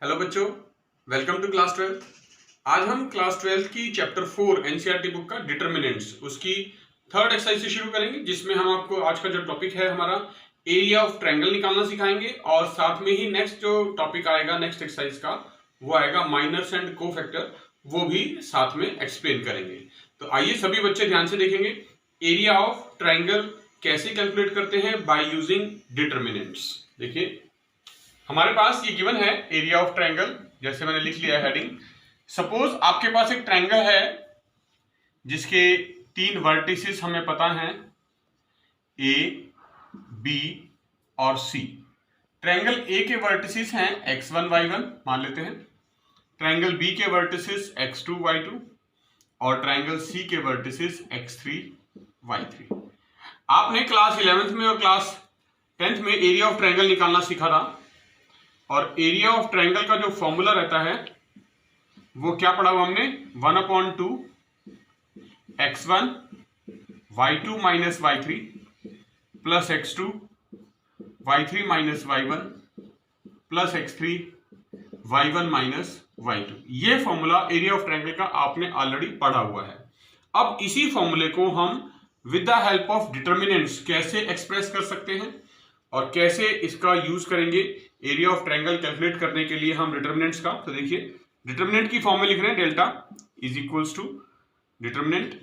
Hello बच्चों, welcome to class 12। आज हम क्लास 12 की चैप्टर 4 एनसीईआरटी बुक का डिटरमिनेंट्स उसकी थर्ड एक्सरसाइज से शुरू करेंगे, जिसमें हम आपको आज का जो टॉपिक है हमारा एरिया ऑफ ट्रायंगल निकालना सिखाएंगे और साथ में ही नेक्स्ट जो टॉपिक आएगा नेक्स्ट एक्सरसाइज का वो आएगा माइनर्स एंड कोफैक्टर, वो भी साथ में एक्सप्लेन करेंगे। तो आइए सभी बच्चे ध्यान से देखेंगे एरिया ऑफ ट्रायंगल कैसे कैलकुलेट करते हैं बाय यूजिंग डिटरमिनेंट्स। देखिए हमारे पास ये गिवन है एरिया ऑफ ट्रायंगल, जैसे मैंने लिख लिया हेडिंग। सपोज आपके पास एक ट्रायंगल है जिसके तीन वर्टिसेस हमें पता हैं ए, बी और सी। ट्रायंगल ए के वर्टिसेस हैं x1 y1 मान लेते हैं, ट्रायंगल बी के वर्टिसेस x2 y2 और ट्रायंगल सी के वर्टिसेस x3 y3। आपने क्लास 11th में और क्लास 10th में एरिया ऑफ ट्रायंगल निकालना सीखा था और एरिया ऑफ ट्रायंगल का जो फॉर्मूला रहता है वो क्या पढ़ा हुआ हमने, 1/2 x1 y2 minus y3 plus x2 y3 minus y1 plus x3 y1 minus y2। ये फॉर्मूला एरिया ऑफ ट्रायंगल का आपने ऑलरेडी पढ़ा हुआ है। अब इसी फॉर्मूले को हम with the help of determinants कैसे एक्सप्रेस कर सकते हैं और कैसे इसका यूज करेंगे एरिया ऑफ ट्रायंगल कैलकुलेट करने के लिए हम डिटरमिनेंट्स का। तो देखिए डिटरमिनेंट की फॉर्म में लिख रहे हैं delta is equals to determinant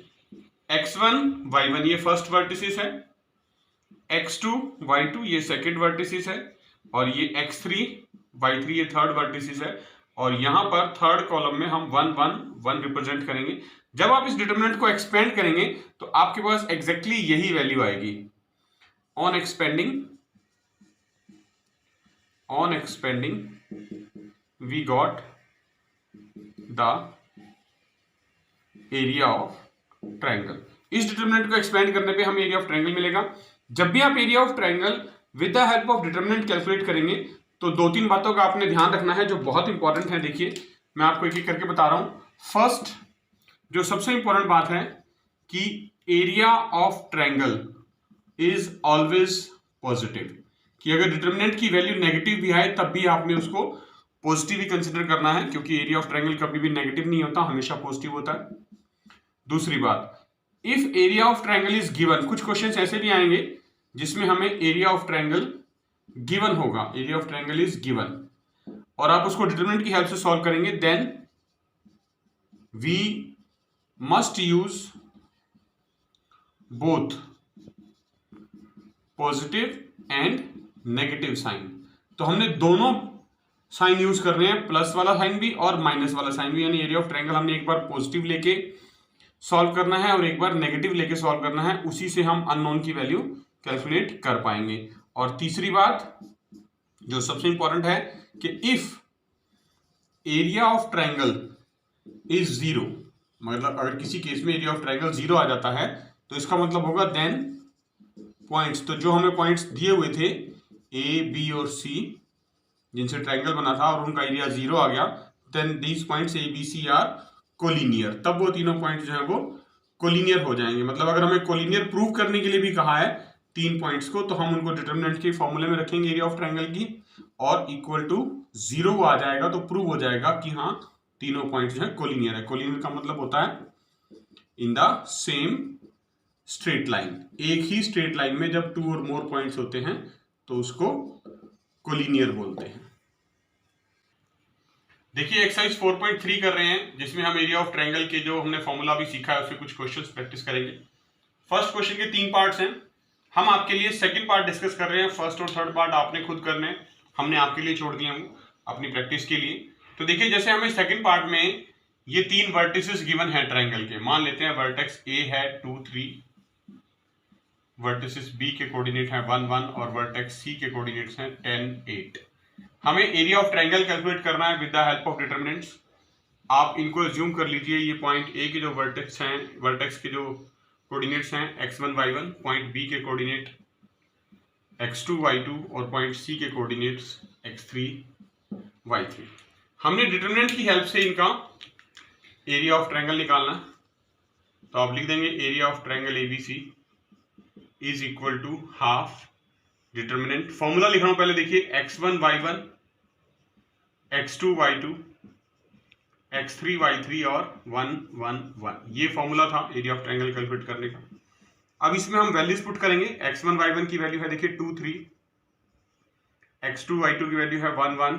x1 y1 ये फर्स्ट वर्टिसेस है, x2 y2 ये सेकंड वर्टिसेस है और ये x3 y3 ये थर्ड वर्टिसेस है। और यहां पर थर्ड कॉलम में हम 1 1 1 रिप्रेजेंट करेंगे। जब आप इस डिटरमिनेंट को एक्सपेंड करेंगे तो आपके पास एग्जैक्टली यही वैल्यू आएगी। on expanding we got the area of triangle। इस डिटरमिनेंट को एक्सपेंड करने पे हमें एरिया ऑफ ट्रायंगल मिलेगा। जब भी आप area of triangle with the help of determinant calculate करेंगे तो दो तीन बातों का आपने ध्यान रखना है जो बहुत इंपॉर्टेंट है। देखिए मैं आपको एक एक करके बता रहा हूं। फर्स्ट जो सबसे इंपॉर्टेंट बात है कि area of triangle is always positive, कि अगर डिटरमिनेंट की वैल्यू नेगेटिव भी आए तब भी आपने उसको पॉजिटिव ही कंसिडर करना है, क्योंकि एरिया ऑफ ट्रायंगल कभी भी नेगेटिव नहीं होता, हमेशा पॉजिटिव होता है। दूसरी बात, if area of triangle is given, कुछ क्वेश्चंस ऐसे भी आएंगे जिसमें हमें एरिया ऑफ ट्रायंगल गिवन होगा, area of triangle is given और आप उसको डिटरमिनेंट की हेल्प से सॉल्व करेंगे, then we must use both positive and negative sign. तो हमने दोनों साइन यूज कर रहे हैं, प्लस वाला साइन भी और माइनस वाला साइन भी, यानी एरिया ऑफ ट्रायंगल हमने एक बार पॉजिटिव लेके सॉल्व करना है और एक बार नेगेटिव लेके सॉल्व करना है, उसी से हम अननोन की वैल्यू कैलकुलेट कर पाएंगे। और तीसरी बात जो सबसे इंपॉर्टेंट है कि if area of triangle is zero, मतलब अगर किसी केस में एरिया ऑफ ट्रायंगल जीरो आ जाता है तो इसका मतलब होगा देन पॉइंट्स, तो जो हमें पॉइंट्स दिए हुए थे ए बी और सी जिनसे ट्रायंगल बना था और उनका एरिया जीरो आ गया, then these points A B C are collinear, तब वो तीनों पॉइंट्स जो है वो कोलिनियर हो जाएंगे। मतलब अगर हमें कोलिनियर प्रूव करने के लिए भी कहा है तीन पॉइंट्स को, तो हम उनको डिटरमिनेंट के फॉर्मूले में रखेंगे एरिया ऑफ ट्रायंगल की और इक्वल टू जीरो आ जाएगा तो प्रूव हो जाएगा कि हाँ तीनों पॉइंट्स जो है कोलिनियर है। कोलिनियर का मतलब होता है इन द सेम स्ट्रेट लाइन, एक ही स्ट्रेट लाइन में जब टू और मोर पॉइंट्स होते हैं तो उसको कोलिनियर बोलते हैं। देखिए एक्सरसाइज 4.3 कर रहे हैं जिसमें हम एरिया ऑफ ट्रायंगल के जो हमने फॉर्मूला भी सीखा है उससे कुछ क्वेश्चंस प्रैक्टिस करेंगे। फर्स्ट क्वेश्चन के तीन पार्ट्स हैं, हम आपके लिए सेकंड पार्ट डिस्कस कर रहे हैं। फर्स्ट और थर्ड पार्ट आपने खुद करने, हमने आपके लिए छोड़ दिया अपनी प्रैक्टिस के लिए। तो देखिए जैसे हमें सेकंड पार्ट में ये तीन वर्टिसेस गिवन है ट्रायंगल के, मान लेते हैं वर्टेक्स ए है 2 3, वर्टिसेस बी के कोऑर्डिनेट हैं 1 1 और वर्टेक्स सी के कोऑर्डिनेट्स हैं 10 8। हमें एरिया ऑफ ट्रायंगल कैलकुलेट करना है with the help of determinants. आप इनको एज्यूम कर लीजिए, ये पॉइंट ए के जो वर्टेक्स हैं, वर्टेक्स के जो कोऑर्डिनेट्स हैं x1 y1, पॉइंट बी के कोऑर्डिनेट x2 y2 और पॉइंट सी के कोऑर्डिनेट्स x3 y3। हमने डिटरमिनेंट की हेल्प से इनका एरिया ऑफ ट्रायंगल निकालना है, तो आप लिख देंगे area of triangle ABC is equal to half determinant. Formula लिख रहा हूं पहले, देखिए x1 y1 x2 y2 x3 y3 और 1 1 1। ये फॉर्मूला था एरिया ऑफ ट्रायंगल कैलकुलेट करने का। अब इसमें हम वैल्यूज पुट करेंगे। x1 y1 की वैल्यू है देखिए 2 3, x2 y2 की वैल्यू है 1 1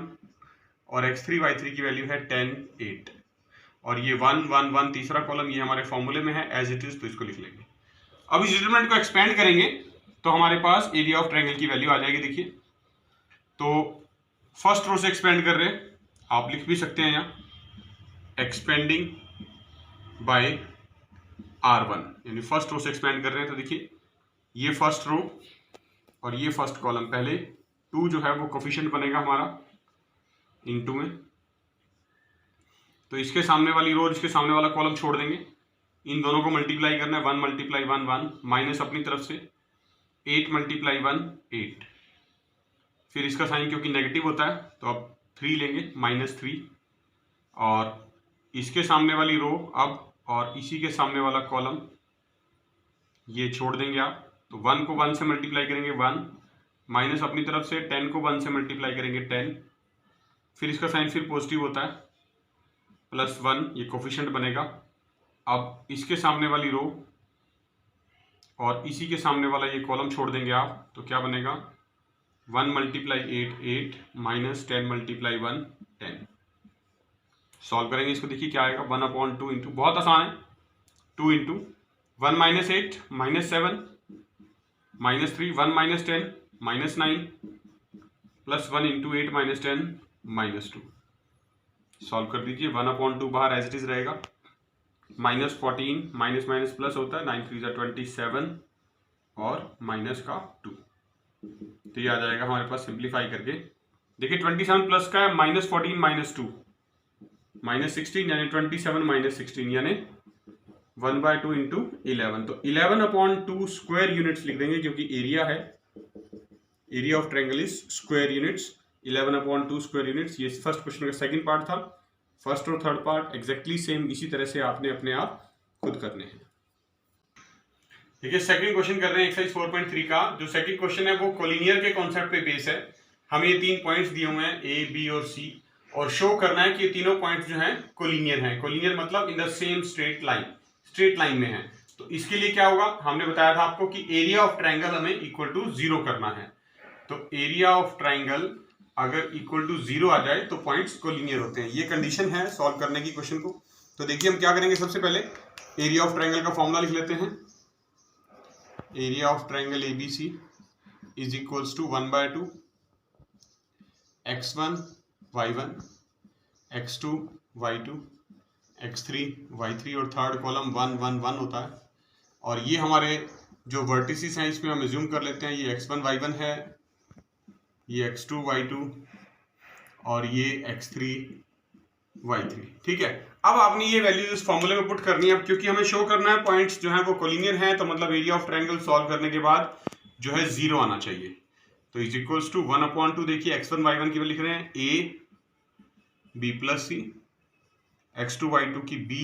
और x3 y3 की वैल्यू है 10 8 और ये 1 1 1 तीसरा कॉलम ये हमारे फॉर्मूले में है एज इट इज, तो इसको लिख लेंगे। अब इस डिटरमिनेंट को एक्सपेंड करेंगे तो हमारे पास एरिया ऑफ ट्रायंगल की वैल्यू आ जाएगी। देखिए तो फर्स्ट रो से एक्सपेंड कर रहे हैं, आप लिख भी सकते हैं यहाँ एक्सपेंडिंग बाय R1, यानी फर्स्ट रो से एक्सपेंड कर रहे हैं। तो देखिए ये फर्स्ट रो और ये फर्स्ट कॉलम, पहले 2 जो है वो कोफिशिएंट बनेगा हमारा इनटू में, तो इसके सामने वाली रो और इसके सामने वाला कॉलम छोड़ देंगे, इन दोनों को मल्टीप्लाई करना है। 1 मल्टीप्लाई 1 1 माइनस अपनी तरफ से 8 मल्टीप्लाई 1 8, फिर इसका साइन क्योंकि नेगेटिव होता है तो अब 3 लेंगे -3 और इसके सामने वाली रो अब और इसी के सामने वाला कॉलम ये छोड़ देंगे आप। तो 1 को 1 से मल्टीप्लाई करेंगे 1 माइनस अपनी तरफ से 10 को 1 से मल्टीप्लाई करेंगे 10, फिर इसका साइन फिर पॉजिटिव होता है +1, ये कोफिशिएंट बनेगा। अब इसके सामने वाली रो और इसी के सामने वाला ये कॉलम छोड़ देंगे आप, तो क्या बनेगा 1 मल्टीप्लाई 8 8 माइनस 10 मल्टीप्लाई 1 10। सॉल्व करेंगे इसको, देखिए क्या आएगा 1/2 इंटू, बहुत आसान है, 2 into 1 minus 8 minus 7 minus 3 1 minus 10 minus 9 +1 into 8 minus 10 -2। Solve कर दीजिए, 1/2 बाहर एज इट इज रहेगा, -14 माइनस माइनस प्लस होता है, 9 3 27 और माइनस का 2, तो ये आ जाएगा हमारे पास। सिंप्लीफाई करके देखिए 27 प्लस का है -14 -2 -16 यानी 27 -16 यानी 1/2 इंटू 11, तो 11/2 स्क्वायर यूनिट्स लिख देंगे क्योंकि एरिया है, area of triangle is square units, 11/2 square units. ये फर्स्ट क्वेश्चन का सेकंड पार्ट था। फर्स्ट और थर्ड पार्ट एग्जैक्टली सेम इसी तरह से आपने अपने आप खुद करने हैं। देखिए सेकंड क्वेश्चन कर रहे हैं एक्सरसाइज 4.3 का। जो सेकंड क्वेश्चन है वो कोलिनियर के कॉन्सेप्ट पे बेस है। हमें ये 3 पॉइंट्स दिए हुए हैं A, B और C, और शो करना है कि ये तीनों पॉइंट्स जो हैं कोलिनियर हैं। कोलिनियर मतलब इन the same straight line, straight line में है। तो इसके लिए क्या होगा, हमने बताया था आपको कि एरिया ऑफ ट्रायंगल हमें इक्वल टू 0 करना है। तो एरिया ऑफ ट्रायंगल अगर इक्वल टू 0 आ जाए तो पॉइंट्स कोलिनियर होते हैं। ये कंडीशन है सॉल्व करने की क्वेश्चन को। तो देखिए हम क्या करेंगे, सबसे पहले एरिया ऑफ ट्रायंगल का फॉर्मूला लिख लेते हैं। Area of triangle ABC is equals to 1/2 x1 y1 x2 y2 x3 y3 और थर्ड कॉलम 1 1 1 होता है। और ये हमारे जो वर्टिसेस हैं इसमें हम एज्यूम कर लेते हैं, ये x1 y1 है, ये x2 y2 और ये x3 y3, ठीक है। अब आपने ये वैल्यूज इस फॉर्मूले में पुट करनी है। अब क्योंकि हमें शो करना है पॉइंट्स जो हैं वो कोलिनियर हैं, तो मतलब एरिया ऑफ ट्रायंगल सॉल्व करने के बाद जो है 0 आना चाहिए। तो इज इक्वल्स टू 1/2, देखिए x1 y1 की वैल्यू लिख रहे हैं a b plus c, x2 y2 की b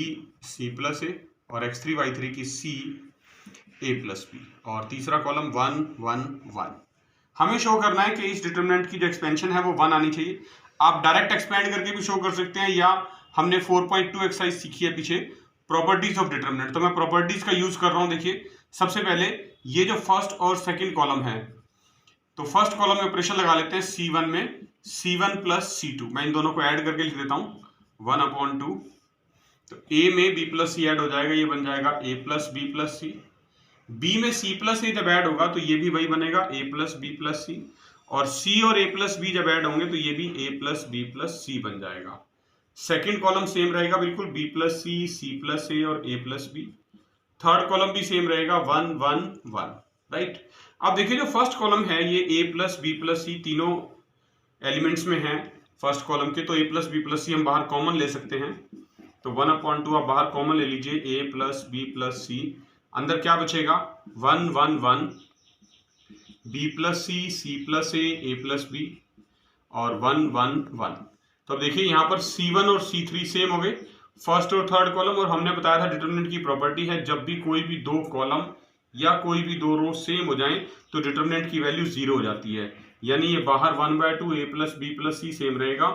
c प्लस a और x3 y3 की c a प्लस b, और तीसरा कॉलम 1 1 1। हमें शो करना है कि इस डिटरमिनेंट की जो एक्सपेंशन है वो 1 आनी चाहिए। आप डायरेक्ट एक्सपेंड करके भी शो कर सकते हैं, या हमने 4.2 एक्सरसाइज सीखी है पीछे, प्रॉपर्टीज ऑफ डिटरमिनेंट, तो मैं प्रॉपर्टीज का यूज कर रहा हूं। देखिए सबसे पहले ये जो फर्स्ट और सेकंड कॉलम है, तो फर्स्ट कॉलम में ऑपरेशन लगा लेते हैं C1 में, C1 प्लस C2, मैं इन दोनों को ऐड करके लिख देता हूं 1/2। तो A में B प्लस C ऐड हो जाएगा, ये बन जाएगा A plus B plus C। B में C प्लस A जब ऐड होगा तो ये भी वही बनेगा A plus B plus C, और C और A प्लस B जब ऐड होंगे तो ये भी A plus B plus C बन जाएगा। सेकेंड कॉलम सेम रहेगा बिल्कुल, B plus C plus A और A plus B। Third column भी सेम रहेगा 1 1 1, राइट। अब देखिए जो फर्स्ट कॉलम है ये A plus B plus C तीनों एलिमेंट्स में है फर्स्ट कॉलम के, तो A plus B plus C हम बाहर कॉमन ले सकते हैं। तो 1/2 आप बाहर कॉमन ले लीजिए, A plus B plus C, अंदर क्या बचेगा 1 1 1, B plus C plus A plus B और 1 1 1। तो अब देखिए यहाँ पर C1 और C3 सेम हो गए, फर्स्ट और थर्ड कॉलम, और हमने बताया था डिटरमिनेंट की प्रॉपर्टी है जब भी कोई भी दो कॉलम या कोई भी दो रो सेम हो जाएं तो डिटरमिनेंट की वैल्यू 0 हो जाती है। यानी ये बाहर 1/2 a plus b plus c same रहेगा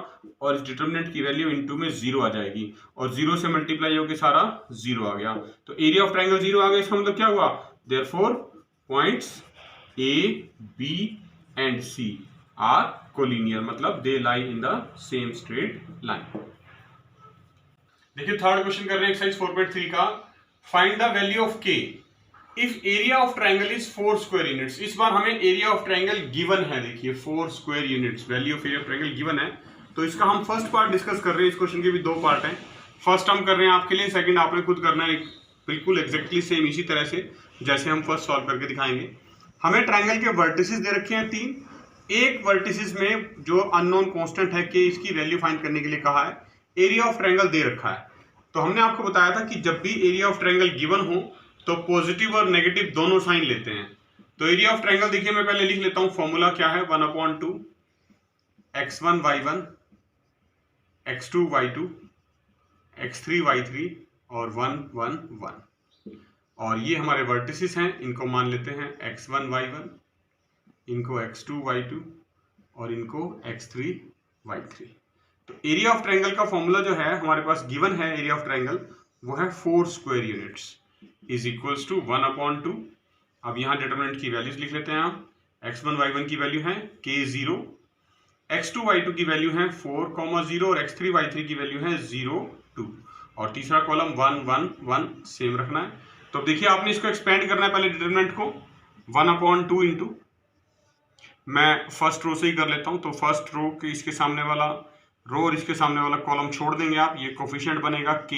और इस डिटर्मिनेंट की वैल्यू इनटू में 0 आ जाएगी और 0 से मल्टीप्लाई होकर सारा 0 आ गया। तो एरिया ऑफ ट्रायंगल 0 आ गया, इसका मतलब क्या हुआ, therefore points a b and c are collinear, मतलब they lie in the same straight line. देखिए थर्ड क्वेश्चन कर रहे हैं एक्सरसाइज 4.3 का, find the value of k if area of triangle is 4 square units. इस बार हमें एरिया ऑफ ट्रायंगल गिवन है, देखिए 4 square units, value of area of triangle given है। तो इसका हम फर्स्ट पार्ट डिस्कस कर रहे हैं, इस क्वेश्चन के भी 2 पार्ट हैं। फर्स्ट हम कर रहे हैं आपके लिए, सेकंड आपने खुद करना है, बिल्कुल एग्जैक्टली सेम इसी तरह से जैसे हम फर्स्ट सॉल्व करके दिखाएंगे। हमें ट्रायंगल के वर्टिसेस दे रखे हैं 3, एक वर्टिसेस में जो अननोन कांस्टेंट है कि इसकी वैल्यू फाइंड करने के लिए कहा है, एरिया ऑफ ट्रायंगल दे रखा है। तो हमने आपको बताया था कि जब भी एरिया ऑफ ट्रायंगल गिवन हो तो पॉजिटिव और नेगेटिव दोनों साइन लेते हैं। तो एरिया ऑफ ट्रायंगल देखिए मैं पहले लिख लेता हूं, फॉर्मूला क्या है, 1/2 x1 y1 x2 y2 x3 y3 और 1 1 1। और ये हमारे वर्टिसेस हैं, इनको मान लेते हैं x1 y1, इनको x2 y2 और इनको x3 y3। तो एरिया ऑफ ट्रायंगल का फॉर्मूला जो है हमारे पास गिवन है, एरिया ऑफ ट्रायंगल वो है 4 square units is equals to 1/2। अब यहाँ डिटरमिनेंट की वैल्यूज लिख लेते हैं आप, x1 y1 की वैल्यू है k0, x2 y2 की वैल्यू है 4,0 और x3 y3 की वैल्यू है 0 2 और तीसरा कॉलम 1 1 1 सेम रखना है। तो देखिए आपने इसको एक्सपेंड करना है, पहले डिटरमिनेंट को 1/2 इंटू, मैं फर्स्ट रो से ही कर लेता हूं। तो फर्स्ट रो के इसके सामने वाला रो और इसके सामने वाला कॉलम छोड़ देंगे आप, ये कोफिशिएंट बनेगा k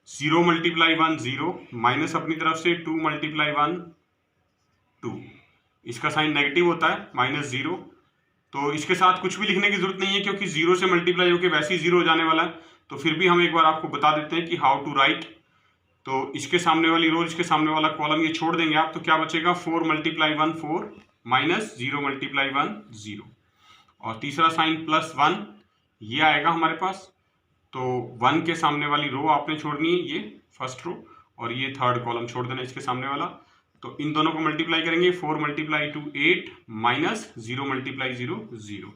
0 × 1 0 माइनस अपनी तरफ से 2 × 1 2, इसका साइन नेगेटिव होता है -0। तो इसके साथ कुछ भी लिखने की जरूरत नहीं है क्योंकि 0 से मल्टीप्लाई होकर वैसे ही 0 हो जाने वाला है। तो फिर भी हम एक बार आपको बता देते हैं कि हाउ टू राइट। तो इसके सामने वाली रो, इसके सामने वाला कॉलम ये छोड़ देंगे आप, तो क्या बचेगा 4 × 1 4 माइनस 0 × 1 0 और तीसरा साइन +1 ये आएगा हमारे पास। तो 1 के सामने वाली रो आपने छोड़नी है, ये फर्स्ट रो, और ये थर्ड कॉलम छोड़ देना इसके सामने वाला। तो इन दोनों को मल्टीप्लाई करेंगे, 4 × 2 8 माइनस 0 × 0 0।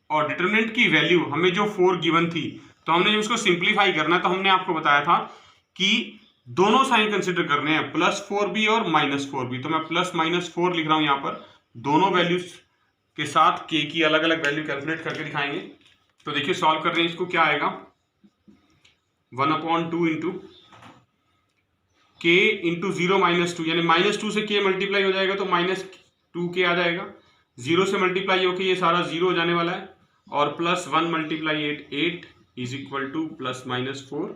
और डिटरमिनेंट की वैल्यू हमें जो 4 गिवन थी, तो हमने उसको सिंप्लीफाई करना है। तो हमने आपको बताया था कि दोनों साइन कंसिडर करने हैं, +4b और -4b। तो मैं +-4 लिख रहा हूं यहाँ पर, दोनों वैल्यूज के साथ k की अलग अलग वैल्यू कैलकुलेट करके दिखाएंगे। तो देखिए सॉल्व कर रहे हैं, इसको क्या आएगा 1/2 इंटू k इंटू 0 -2, यानी -2 से k मल्टीप्लाई हो जाएगा तो -2k आ जाएगा, 0 से मल्टीप्लाई होकर ये सारा 0 हो जाने वाला है, और +1 × 8 इज इक्वल टू +-4।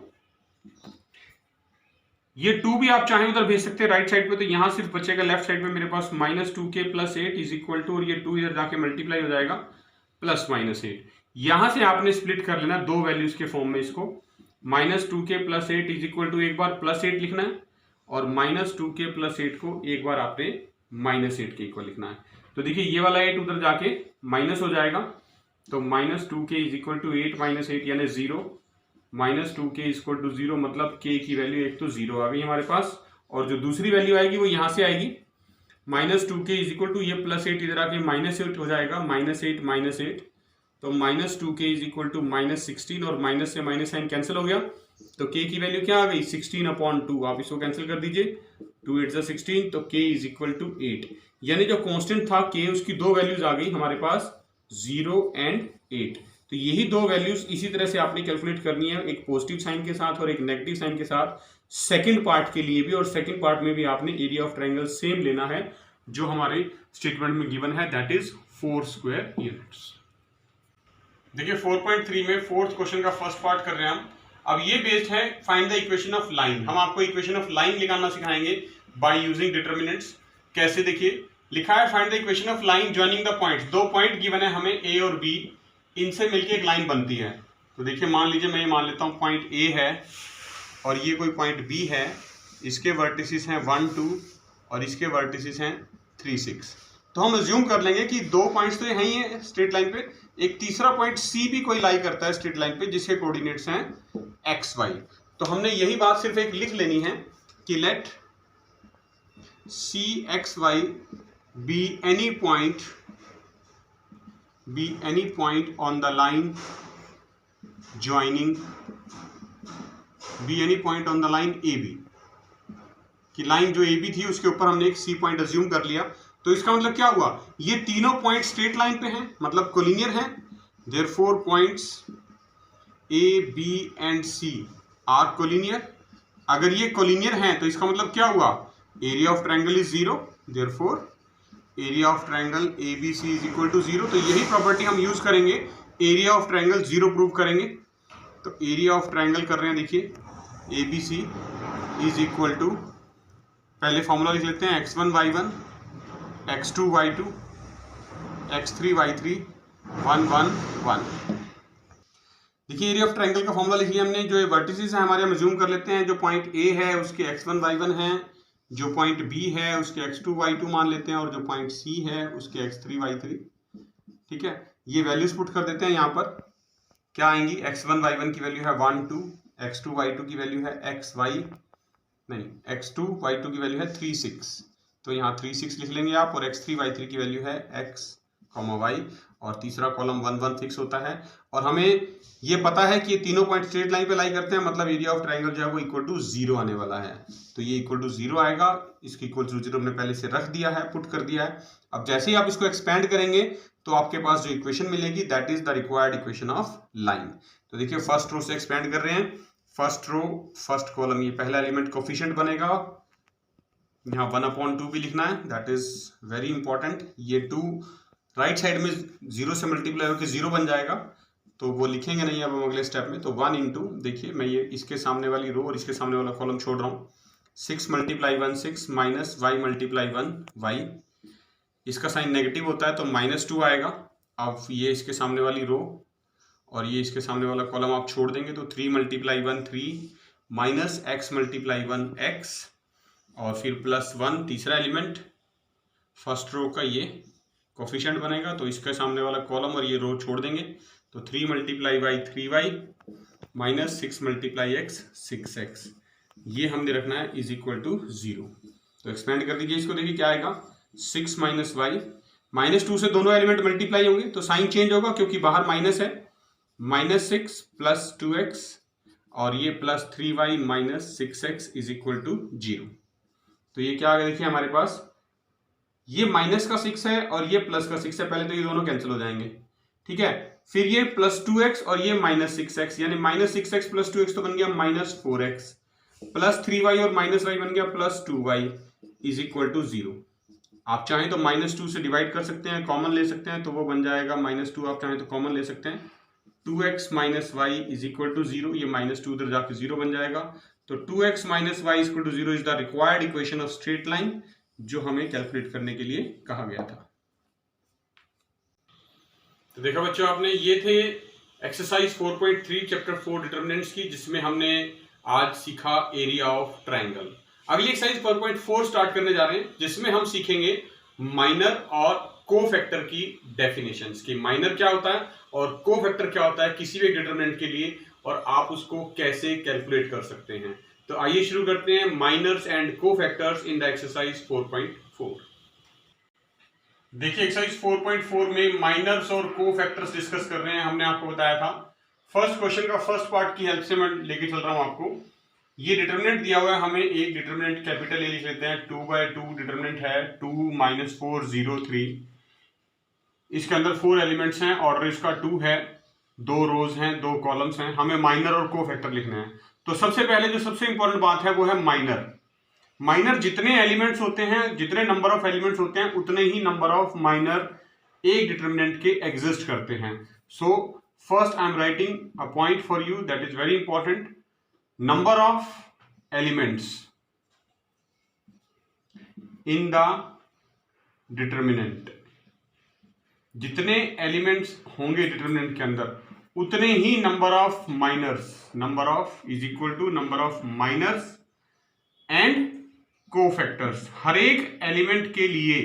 ये 2 भी आप चाहें उधर भेज सकते हैं राइट साइड पे, तो यहां सिर्फ बचेगा लेफ्ट साइड में मेरे पास -2k + 8 इज इक्वल टू, और ये 2 इधर जाके मल्टीप्लाई हो जाएगा +-8। यहां से आपने स्प्लिट कर लेना दो वैल्यूज के फॉर्म में इसको, -2k + 8 इज इक्वल टू एक बार +8 लिखना है और -2k + 8 को एक बार आपने -8 के इक्वल लिखना है। तो देखिए ये वाला 8 उधर जाके माइनस हो जाएगा, तो -2k इज इक्वल टू 8 - 8 यानी 0, -2k इज इक्वल टू 0, मतलब k की वैल्यू एक तो 0 आ गई हमारे पास, और जो दूसरी वैल्यू आएगी वो यहाँ से आएगी, -2k इज इक्वल टू ये +8 इधर आके -8 हो जाएगा, -8 -8, तो -2k इज इक्वल टू -16, और माइनस से माइनस साइन कैंसिल हो गया, तो k की वैल्यू क्या आ गई 16/2। आप इसको कैंसिल कर दीजिए, 2 8 16, तो k इज इक्वल टू 8, यानी जो कांस्टेंट था k उसकी दो वैल्यूज आ गई हमारे पास 0 और 8। तो यही दो वैल्यूज इसी तरह से आपने कैलकुलेट करनी है, एक पॉजिटिव साइन के साथ और एक नेगेटिव साइन के साथ, सेकंड पार्ट के लिए भी, और सेकंड पार्ट में भी आपने एरिया ऑफ ट्रायंगल सेम लेना है जो हमारे स्टेटमेंट में गिवन है, दैट इज 4 स्क्वायर यूनिट्स। देखिए 4.3 में फोर्थ क्वेश्चन का फर्स्ट पार्ट कर रहे हैं हम। अब ये बेस्ड है find the equation of line. हम आपको इक्वेशन ऑफ लाइन निकालना सिखाएंगे बाय यूजिंग डिटरमिनेंट्स। कैसे, देखिए लिखा है find the equation of line joining the points. दो पॉइंट गिवन है हमें a और b, इनसे मिलके एक लाइन बनती है। तो देखिए मान लीजिए मैं ये मान लेता हूँ पॉइंट a है और ये कोई पॉइंट b है, इसके वर्टिसेस हैं 1 2 और इसके वर्टिसेस हैं 3 6। तो हम अज्यूम कर लेंगे कि दो पॉइंट्स तो यही है स्ट्रेट लाइन पे, एक तीसरा पॉइंट C भी कोई लाई करता है स्ट्रेट लाइन पे जिसके कोऑर्डिनेट्स हैं x y। तो हमने यही बात सिर्फ एक लिख लेनी है कि let C x y be any point be any point on the line joining AB, कि लाइन जो AB थी उसके ऊपर हमने एक C पॉइंट अज्यूम कर लिया। तो इसका मतलब क्या हुआ, ये तीनों पॉइंट स्ट्रेट लाइन पे हैं, मतलब कोलिनियर हैं। Therefore points A, B and C are collinear. अगर ये कोलिनियर हैं तो इसका मतलब क्या हुआ, area of triangle is 0, therefore area of triangle ABC is equal to 0। तो यही प्रॉपर्टी हम यूज करेंगे, एरिया ऑफ ट्रायंगल 0 प्रूव करेंगे। तो एरिया ऑफ ट्रायंगल कर रहे हैं, देखिए ABC इज इक्वल टू, पहले फॉर्मूला लिख लेते हैं, x1 y1 x2 y2 x3 y3 1 1 1। देखिए एरिया ऑफ ट्रायंगल का फॉर्मूला लिख लिया हमने। जो ये वर्टिसेस हैं हमारे, हम अज्यूम कर लेते हैं, जो पॉइंट A है उसके x1 y1 हैं, जो पॉइंट B है उसके x2 y2 मान लेते हैं, और जो पॉइंट C है उसके x3 y3। ठीक है, ये वैल्यूज पुट कर देते हैं। यहाँ पर क्या आएंगी, x1 y1 की वैल्यू है 1 2, x2 y2 की वैल्यू है x2 y2 की वैल्यू है 3 6। तो यहाँ 3 6 लिख लेंगे आप, और x3 y3 की वैल्यू है x, y, और तीसरा कॉलम 1 1 फिक्स होता है। और हमें ये पता है कि ये तीनों पॉइंट स्ट्रेट लाइन पे लाई करते हैं, मतलब एरिया ऑफ ट्रायंगल जो है वो इक्वल टू 0 आने वाला है। तो ये इक्वल टू 0 आएगा, इसकी इक्वल टू 0 हमने पहले से रख दिया है, पुट कर दिया है। अब जैसे ही आप इसको एक्सपेंड करेंगे तो आपके पास जो इक्वेशन मिलेगी that is the required equation of line. तो देखिए फर्स्ट रो से एक्सपेंड कर रहे हैं, फर्स्ट रो फर्स्ट कॉलम, ये पहला एलिमेंट कोफिशिएंट बनेगा, यहाँ 1/2 भी लिखना है, दैट इज वेरी इंपॉर्टेंट। ये 2 राइट साइड में 0 से मल्टीप्लाई होकर 0 बन जाएगा, तो वो लिखेंगे नहीं अब हम अगले स्टेप में। तो 1 इंटू, देखिए मैं ये इसके सामने वाली रो और इसके सामने वाला कॉलम छोड़ रहा हूँ, 6 × 1 6 माइनस y × 1 y, इसका साइन नेगेटिव होता है तो -2 आएगा। अब ये इसके सामने वाली रो और ये इसके सामने वाला कॉलम आप छोड़ देंगे, तो 3 × 1 3 माइनस x × 1 x, और फिर +1 तीसरा एलिमेंट फर्स्ट रो का ये कोफिशिएंट बनेगा, तो इसके सामने वाला कॉलम और ये रो छोड़ देंगे, तो 3 × y 3y minus 6 × x 6x, ये हमने रखना है इज इक्वल टू 0। तो एक्सपेंड कर दीजिए इसको, देखिए क्या आएगा, 6 - y, -2 से दोनों एलिमेंट मल्टीप्लाई होंगे तो साइन चेंज होगा क्योंकि बाहर माइनस है, -6 + 2x, और ये +3y - 6x is equal to 0। तो ये क्या आ गया, देखिए हमारे पास ये -6 है और ये +6 है, पहले तो ये दोनों कैंसिल हो जाएंगे। ठीक है, फिर ये +2x और ये -6x, यानी -6x + 2x तो बन गया -4x, +3y और -y बन गया +2y इज इक्वल टू 0। आप चाहें तो -2 से डिवाइड कर सकते हैं, कॉमन ले सकते हैं, तो वो बन जाएगा -2, आप चाहें तो कॉमन ले सकते हैं, 2x - y is equal to 0, ये -2 उधर जाके 0 बन जाएगा। तो 2x - y is equal to 0 is the required equation of straight line, जो हमें कैलकुलेट करने के लिए कहा गया था। तो देखा बच्चों आपने, ये थे एक्सरसाइज 4.3 चैप्टर 4 डिटरमिनेंट्स की, जिसमें हमने आज सीखा एरिया ऑफ ट्रायंगल। अगली एक्सरसाइज 4.4 स्टार्ट करने जा रहे हैं, जिसमें हम सीखेंगे माइनर और कोफैक्टर की डेफिनेशंस, कि माइनर क्या होता है और कोफैक्टर क्या होता है किसी भी डिटरमिनेंट के लिए, और आप उसको कैसे कैलकुलेट कर सकते हैं। तो आइए शुरू करते हैं, minors and cofactors in the exercise 4.4। देखिए एक्सरसाइज 4.4 में माइनर्स और कोफैक्टर्स डिस्कस कर रहे हैं। हमने आपको बताया था फर्स्ट क्वेश्चन का फर्स्ट पार्ट की हेल्प से मैं लेके चल रहा हूं आपको। ये डिटरमिनेंट दिया हुआ है हमें, एक डिटरमिनेंट कैपिटल ए लिख लेते हैं, 2/2 डिटरमिनेंट है, 2 - 4 0 3। इसके अंदर 4 एलिमेंट्स हैं, ऑर्डर इसका 2 है, 2 रोज हैं, 2 कॉलम्स हैं। हमें माइनर और कोफैक्टर लिखना है। तो सबसे पहले जो सबसे इंपॉर्टेंट बात है वो है माइनर। माइनर जितने एलिमेंट्स होते हैं, जितने नंबर ऑफ एलिमेंट्स होते हैं, उतने ही नंबर ऑफ माइनर एक डिटरमिनेंट के एग्जिस्ट करते हैं। So first I am writing a point for you that is very important, number of elements in the determinant, जितने एलिमेंट्स होंगे डिटरमिनेंट के अंदर उतने ही number of minors, number of is equal to number of minors and cofactors. हर एक element के लिए,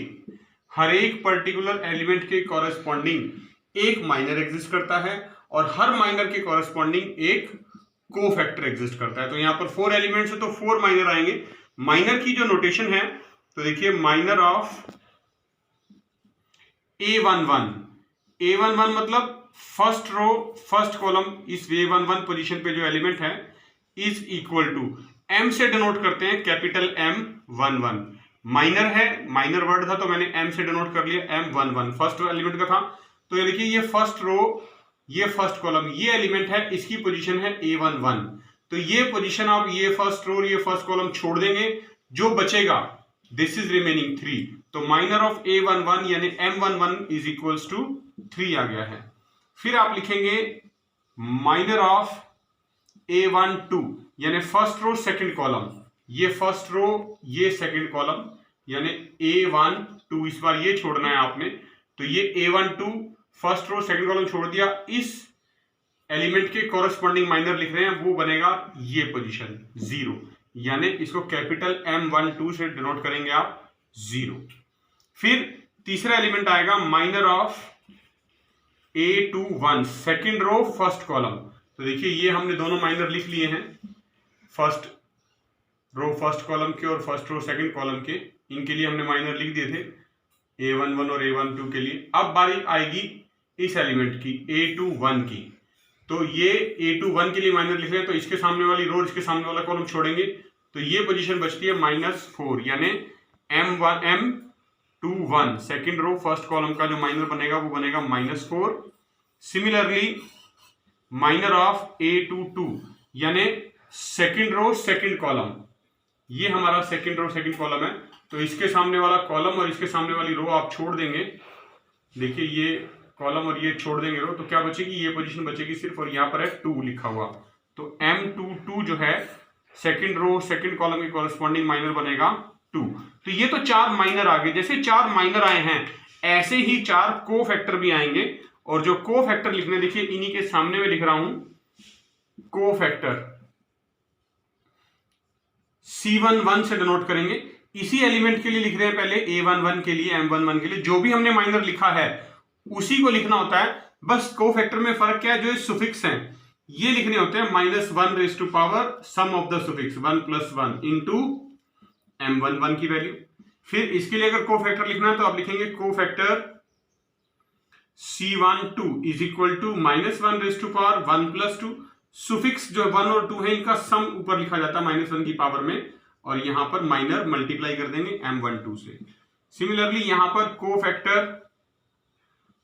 हर एक पर्टिकुलर एलिमेंट के कॉरेस्पॉन्डिंग एक माइनर एग्जिस्ट करता है और हर माइनर के कॉरेस्पॉन्डिंग एक कोफैक्टर एग्जिस्ट करता है। तो यहां पर 4 एलिमेंट्स है तो 4 माइनर आएंगे। माइनर की जो नोटेशन है, तो देखिए माइनर ऑफ A11 A11 मतलब फर्स्ट रो फर्स्ट कॉलम इस A11 पोजीशन पे जो एलिमेंट है इज इक्वल टू, M से डिनोट करते हैं कैपिटल M11, माइनर है, माइनर वर्ड था तो मैंने M से डिनोट कर लिया M11, फर्स्ट एलिमेंट का था। तो ये देखिए ये फर्स्ट रो, ये फर्स्ट कॉलम, ये एलिमेंट है, इसकी पोजीशन है A11। तो ये पोजीशन आप ये फर्स्ट रो ये फर्स्ट कॉलम छोड़ देंगे, जो बचेगा दिस इज रिमेनिंग 3। तो माइनर ऑफ A11 यानी M11 इज इक्वल्स टू 3 आ गया है। फिर आप लिखेंगे माइनर ऑफ A12 यानी फर्स्ट रो सेकंड कॉलम, ये फर्स्ट रो ये सेकंड कॉलम यानी A12, इस बार ये छोड़ना है आपने। तो ये A12 first row second column छोड़ दिया, इस एलिमेंट के कॉरेस्पॉन्डिंग माइनर लिख रहे हैं, वो बनेगा ये पोजीशन 0, यानी इसको कैपिटल M12 से डिनोट करेंगे आप 0। फिर तीसरा एलिमेंट आएगा minor of A21 second row first column. तो देखिए ये हमने दोनों माइनर लिख लिए हैं, फर्स्ट रो फर्स्ट कॉलम के और फर्स्ट रो सेकंड कॉलम के, इनके लिए हमने माइनर लिख दिए थे A11 और A12 के लिए। अब बारी आएगी इस एलिमेंट की A21 की, तो ये A21 के लिए माइनर लिख रहे हैं, तो इसके सामने वाली रो इसके सामने वाला कॉलम छोड़ेंगे, तो ये पोजीशन बचती है -4 यानी M21 second row first column का जो माइनर बनेगा वो बनेगा -4। सिमिलरली माइनर ऑफ A22 यानी सेकंड रो सेकंड कॉलम, ये हमारा सेकंड रो सेकंड कॉलम है, तो इसके सामने वाला कॉलम और इसके सामने वाली रो आप छोड़ देंगे। देखिए ये कॉलम और ये छोड़ देंगे रो, तो क्या बचेगी, ये पोजीशन बचेगी सिर्फ, और यहाँ पर है 2 लिखा हुआ। तो M22 जो है सेकंड रो सेकंड कॉलम के कॉरेस्पॉन्डिंग माइनर बनेगा 2। तो ये तो 4 माइनर आ गए, जैसे 4 माइनर आए हैं ऐसे ही 4 को फैक्टर भी आएंगे, और जो को फैक्टर लिखने, देखिए इन्हीं के सामने में लिख रहा हूं को फैक्टर C11 से डिनोट करेंगे। इसी एलिमेंट के लिए लिख रहे हैं पहले A11 के लिए M11 के लिए, जो भी हमने माइनर लिखा है उसी को लिखना होता है, बस को फैक्टर में फर्क क्या है, जो सुफिक्स हैं ये लिखने होते हैं -1 raise to power sum of the suffix 1 + 1 into M11 की वैल्यू। फिर इसके लिए अगर को फैक्टर लिखना है तो आप लिखेंगे cofactor C12 is equal to -1 raise to power 1 + 2, suffix जो 1 और 2 है इनका सम ऊपर लिखा जाता है -1 की पावर में, और यहां पर माइनर मल्टीप्लाई कर देंगे M12 से। सिमिलरली यहां पर cofactor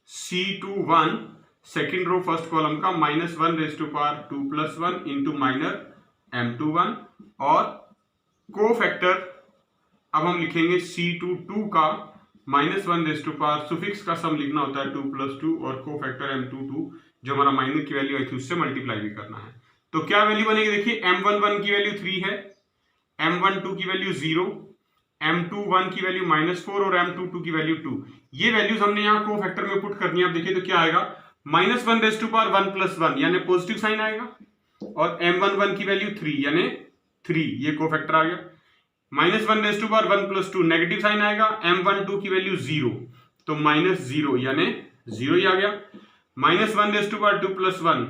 C21 second row first column का -1 raise to power 2 + 1 into minor M21, और को फैक्टर अब हम लिखेंगे C22 का -1 रेज टू पावर सुफिक्स का सम लिखना होता है 2 + 2, और को फैक्टर M22 जो हमारा माइनर की वैल्यू आई थी उससे मल्टीप्लाई भी करना है। तो क्या वैल्यू बनेगी, देखिए M11 की वैल्यू 3 है, M12 की वैल्यू 0, M21 की वैल्यू -4 और M22 की वैल्यू 2। ये वैल्यूज हमने यहाँ को फैक्टर में पुट करनी है। आप देखिए तो क्या आएगा, -1 रेज टू पावर 1 + 1 यानी पॉजिटिव साइन आएगा, और M11 की वैल्यू 3 यानी 3, ये को फैक्टर आ गया। -1 raise to power 1 + 2 negative sign आएगा, M12 की वैल्यू 0, तो -0 यानी 0 ही आ गया। -1 रेज टू पावर 2 + 1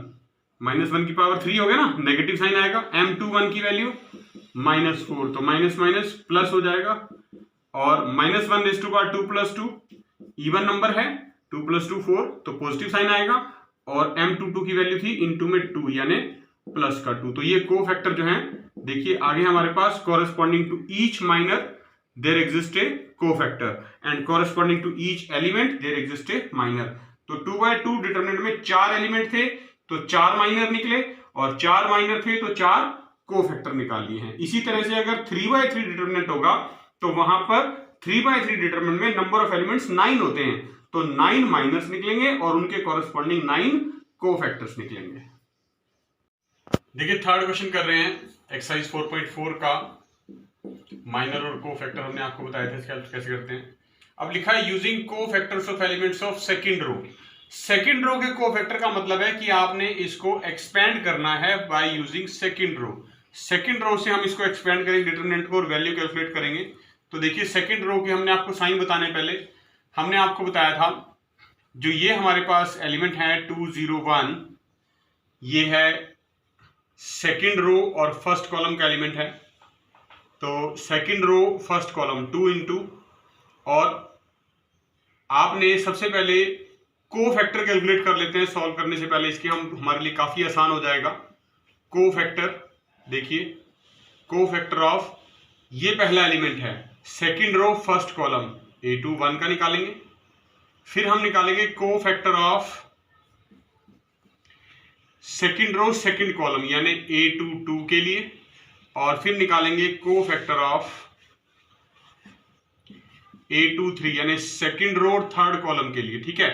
-1 की पावर 3 हो गया ना, नेगेटिव साइन आएगा। M21 की वैल्यू -4, तो माइनस माइनस प्लस हो जाएगा, और -1 raise to power 2 + 2 even number है, 2 + 2 4, तो पॉजिटिव साइन आएगा, और M22 की वैल्यू थी इनटू में 2 यानी प्लस का 2। तो ये को फैक्टर जो है, देखिए आगे हमारे पास corresponding to each minor there exist a cofactor, and corresponding to each element there exist a minor. तो 2/2 डिटरमिनेंट में 4 एलिमेंट थे तो 4 माइनर निकले, और 4 माइनर थे तो 4 को फैक्टर निकाल लिए हैं। इसी तरह से अगर 3/3 डिटरमिनेंट होगा तो वहां पर 3/3 डिटरमिनेंट में नंबर ऑफ एलिमेंट्स 9 होते हैं, तो 9 माइनर्स निकलेंगे और उनके कॉरेस्पॉन्डिंग 9 को फैक्टर्स निकलेंगे। देखिए थर्ड क्वेश्चन कर रहे हैं एक्सरसाइज 4.4 का, माइनर और को फैक्टर हमने आपको बताया था इसका कैसे करते हैं। अब लिखा है using cofactors of elements of second row. Second row के को फैक्टर का मतलब है कि आपने इसको एक्सपेंड करना है by using second row. Second row से हम इसको एक्सपेंड करेंगे डिटरमिनेंट को और वैल्यू कैलकुलेट करेंगे। तो देखिए सेकंड रो के हमने आपको साइन बताने पहले हमने आपको बताया था, जो ये हमारे पास एलिमेंट है 2 0 1, ये है सेकंड रो और फर्स्ट कॉलम का एलिमेंट है। तो second row first column 2 into, और आपने सबसे पहले कोफैक्टर कैलकुलेट कर लेते हैं सॉल्व करने से पहले, इसके हम हमारे लिए काफी आसान हो जाएगा। कोफैक्टर देखिए, कोफैक्टर ऑफ ये पहला एलिमेंट है, second row first column A2 1 का निकालेंगे, फिर हम निकालेंगे cofactor of second row second column यानी A2 2 के लिए, और फिर निकालेंगे कोफैक्टर ऑफ A2 3 यानी सेकंड रो थर्ड कॉलम के लिए। ठीक है,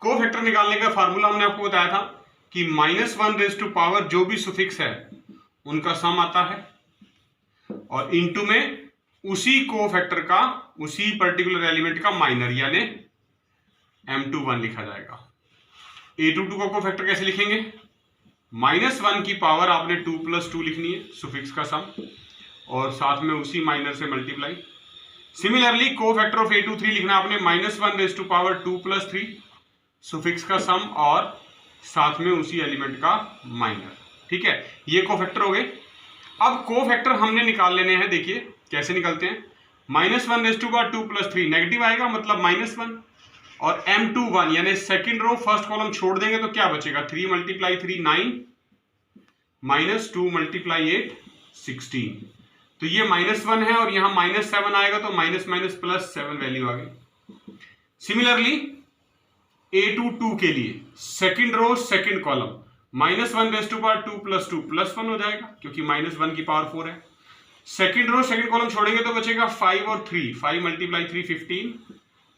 कोफैक्टर निकालने का फार्मूला हमने आपको बताया था कि -1 जो भी सुफिक्स है उनका सम आता है, और इनटू में उसी कोफैक्टर का, उसी पर्टिकुलर एलिमेंट का माइनर यानी M21 लिखा जाएगा। A2 2 का कोफैक्टर कैसे लिखेंगे? -1 की पावर आपने 2 + 2 लिखनी है, सुफिक्स का सम, और साथ में उसी माइनर से multiply. Similarly cofactor of A2 3 लिखना आपने -1 2 + 3 सुफिक्स का सम और साथ में उसी एलिमेंट का माइनर। ठीक है, ये कोफैक्टर हो गए। अब कोफैक्टर हमने निकाल लेने हैं, देखिए कैसे निकलते हैं। -1 2 + 3 नेगेटिव आएगा, मतलब -1, और M21 यानी सेकंड रो फर्स्ट कॉलम छोड़ देंगे तो क्या बचेगा? 3 × 3 9 -2 × 8 16। तो ये -1 है और यहां -7 आएगा तो +7 वैल्यू आ गई। सिमिलरली A2 2 के लिए सेकंड रो सेकंड कॉलम -1 2 + 2 +1 हो जाएगा, क्योंकि -1 की पावर 4 है। सेकंड रो सेकंड कॉलम छोड़ेंगे तो बचेगा 5 और 3, 5 × 3 15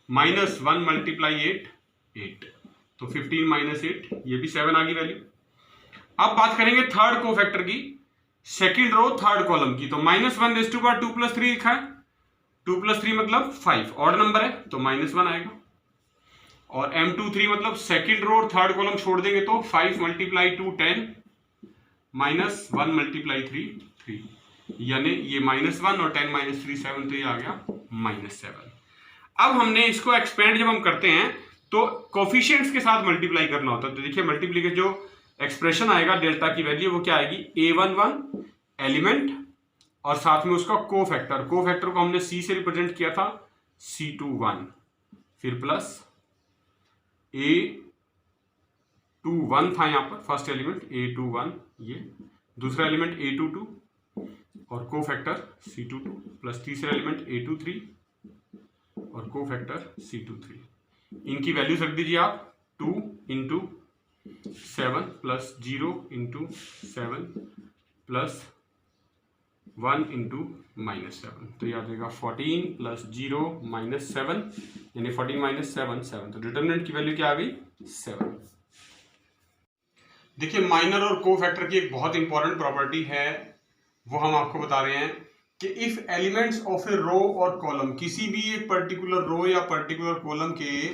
-1 × 8 8, तो 15 - 8, ये भी 7 आ गई वैल्यू। अब बात करेंगे थर्ड कोफैक्टर की, सेकंड रो थर्ड कॉलम की, तो -1 2 + 3 लिखा है, 2 + 3 मतलब 5, ऑड नंबर है तो -1 आएगा, और M23 मतलब सेकंड रो और थर्ड कॉलम छोड़ देंगे तो 5 × 2 10 -1 × 3 3, यानी ये -1 और 10 - 3 7, तो ये आ गया -7। अब हमने इसको एक्सपेंड जब हम करते हैं तो कोफिशिएंट्स के साथ मल्टीप्लाई करना होता है। तो देखिए मल्टीप्लिकेशन जो एक्सप्रेशन आएगा डेल्टा की वैल्यू वो क्या आएगी? A11 एलिमेंट और साथ में उसका कोफैक्टर, कोफैक्टर को हमने C से रिप्रेजेंट किया था C21, फिर प्लस A21 था यहां पर फर्स्ट एलिमेंट A21, ये दूसरा एलिमेंट A22 और कोफैक्टर C22, प्लस तीसरा एलिमेंट A23 और कोफैक्टर C23। इनकी वैल्यूज रख दीजिए आप, 2 × 7 + 0 × 7 + 1 × -7, तो ये आ जाएगा 14 + 0 - 7 यानी 14 - 7 7, तो डिटरमिनेंट की वैल्यू क्या आ गई? 7। देखिए माइनर और कोफैक्टर की एक बहुत इंपॉर्टेंट प्रॉपर्टी है, वो हम आपको बता रहे हैं कि इफ एलिमेंट्स ऑफ ए रो और कॉलम, किसी भी एक पर्टिकुलर रो या पर्टिकुलर कॉलम के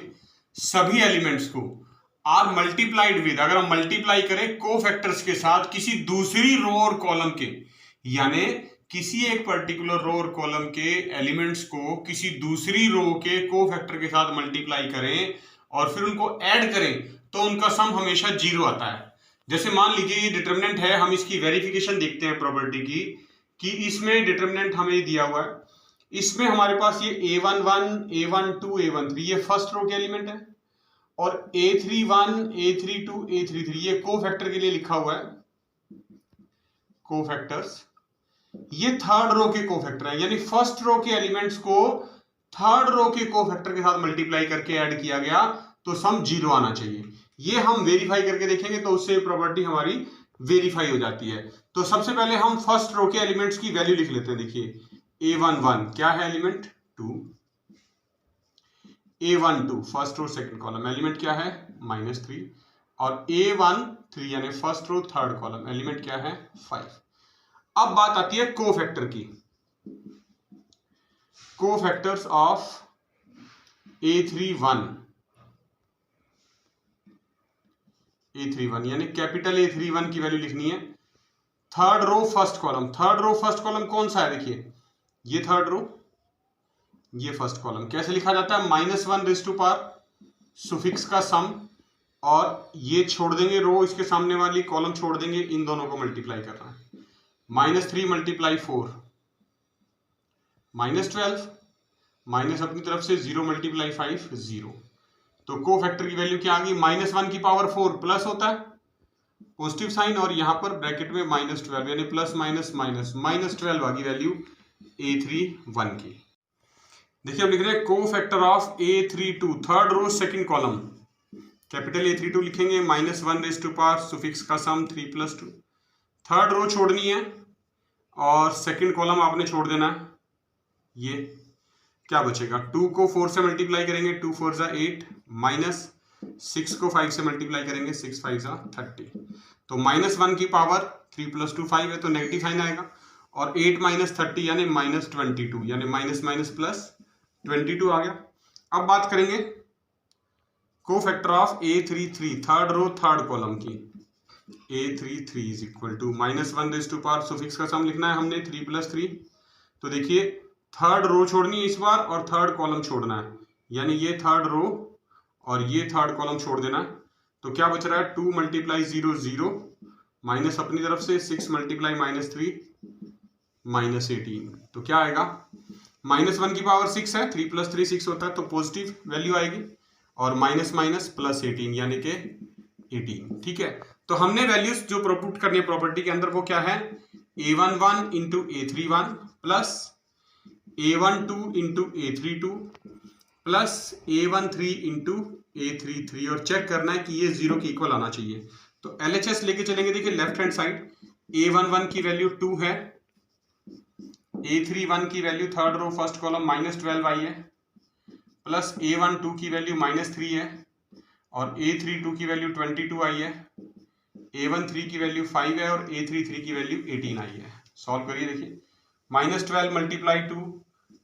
सभी एलिमेंट्स को आर मल्टीप्लाइड विद, अगर हम मल्टीप्लाई करें कोफैक्टर्स के साथ किसी दूसरी रो और कॉलम के, यानी किसी एक पर्टिकुलर रो और कॉलम के एलिमेंट्स को किसी दूसरी रो के कोफैक्टर के साथ मल्टीप्लाई करें और फिर उनको ऐड करें तो उनका सम हमेशा 0 आता है। जैसे मान लीजिए ये डिटरमिनेंट है, हम इसकी वेरिफिकेशन देखते हैं प्रॉपर्टी की कि इसमें डिटरमिनेंट हमें दिया हुआ है, इसमें हमारे पास ये A11 A12 A13 ये फर्स्ट रो के एलिमेंट है, और A31 A32 A33 ये कोफैक्टर के लिए लिखा हुआ है, कोफैक्टर्स, ये थर्ड रो के कोफैक्टर है, यानी फर्स्ट रो के एलिमेंट्स को थर्ड रो के कोफैक्टर के साथ मल्टीप्लाई करके ऐड किया गया तो सम 0 आना चाहिए। ये हम वेरीफाई करके देखेंगे तो उससे प्रॉपर्टी हमारी वेरीफाई हो जाती है। तो सबसे पहले हम फर्स्ट रो के एलिमेंट्स की वैल्यू लिख लेते हैं। देखिए A11 क्या है element? 2, A12 first row second column element क्या है? -3, और A13 यानी first row third column element क्या है? 5। अब बात आती है कोफैक्टर की, कोफैक्टर्स ऑफ A31 यानी कैपिटल A31 की वैल्यू लिखनी है third row first column. Third row first column कौन सा है? देखिए ये थर्ड रो, ये फर्स्ट कॉलम। कैसे लिखा जाता है? -1 सुफिक्स का सम, और ये छोड़ देंगे रो, इसके सामने वाली कॉलम छोड़ देंगे, इन दोनों को मल्टीप्लाई करना है। -3 × 4 -12, माइनस अपनी तरफ से 0 × 5 0, तो कोफैक्टर की वैल्यू क्या आ गई, -1 की पावर 4 प्लस होता है पॉजिटिव साइन, और यहां पर ब्रैकेट में -12 यानी प्लस माइनस माइनस -12 आ गई वैल्यू A31 की। देखिए अब लिख रहे हैं cofactor of A32 third row second column, capital A32 लिखेंगे, -1 सुफिक्स का सम 3 + 2। थर्ड रो छोड़नी है और सेकंड कॉलम आपने छोड़ देना है। ये क्या बचेगा, 2 को 4 से मल्टीप्लाई करेंगे 2 4 = 8, -6 को 5 से मल्टीप्लाई करेंगे 6 5 = 30। तो -1 की पावर 3 + 2 5 है तो नेगेटिव साइन आएगा, और 8 - 30 यानी -22 यानी माइनस माइनस प्लस 22 आ गया। अब बात करेंगे cofactor of A33 third row third column की। A33 = -1 सुफिक्स का सम लिखना है हमने 3 + 3। तो देखिए थर्ड रो छोड़नी है इस बार और थर्ड कॉलम छोड़ना है, यानी ये थर्ड रो और ये थर्ड कॉलम छोड़ देना है। तो क्या बच रहा है, 2 × 0 0 माइनस अपनी तरफ से 6 × -3 -18। तो क्या आएगा, -1 की पावर 6 है, 3 + 3 6 होता है तो पॉजिटिव वैल्यू आएगी, और माइनस माइनस प्लस 18 यानी कि 18। ठीक है, तो हमने वैल्यूज जो पुट करनी है प्रॉपर्टी के अंदर वो क्या है, A11 × A31 plus A12 × A32 plus A13 × A33, और चेक करना है कि ये 0 के इक्वल आना चाहिए। तो LHS लेके चलेंगे। देखिए लेफ्ट हैंड साइड A11 की वैल्यू 2 है, A31 की value third row first column -12 आई है, प्लस A12 की वैल्यू -3 है, और A32 की वैल्यू 22 आई है, A13 की वैल्यू 5 है, और A33 की वैल्यू 18 आई है। सॉल्व करिए, देखिए -12 × 2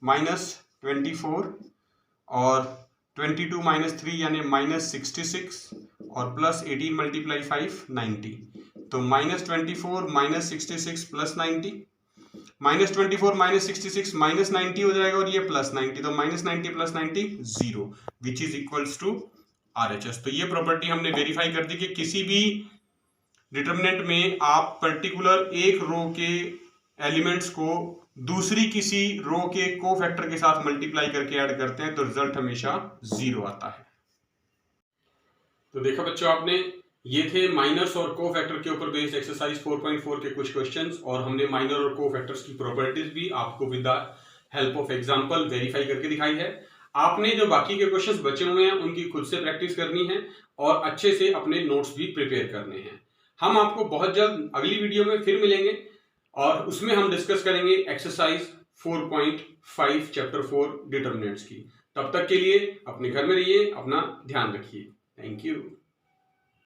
-24, और 22 - 3 यानी -66, और प्लस 18 × 5 90। तो -24 -66 + 90, -24 -66 -90 हो जाएगा, और ये +90, तो -90 + 90 0 which is equals to RHS। तो ये प्रॉपर्टी हमने वेरीफाई कर दी कि किसी भी डिटरमिनेंट में आप पर्टिकुलर एक रो के एलिमेंट्स को दूसरी किसी रो के कोफैक्टर के साथ मल्टीप्लाई करके ऐड करते हैं तो रिजल्ट हमेशा 0 आता है। तो देखा बच्चों आपने, ये थे माइनर्स और कोफैक्टर के ऊपर बेस्ड एक्सरसाइज 4.4 के कुछ क्वेश्चंस, और हमने माइनर और कोफैक्टर्स की प्रॉपर्टीज भी आपको with the help of example verify करके दिखाई है। आपने जो बाकी के क्वेश्चंस बचे हुए हैं उनकी खुद से प्रैक्टिस करनी है और अच्छे से अपने नोट्स भी प्रिपेयर करने हैं। हम आपको बहुत जल्द अगली वीडियो में फिर मिलेंगे, और उसमें हम डिस्कस करेंगे एक्सरसाइज 4.5 चैप्टर 4 डिटरमिनेंट्स की। तब तक के लिए अपने घर में रहिए, अपना ध्यान रखिए। Thank you.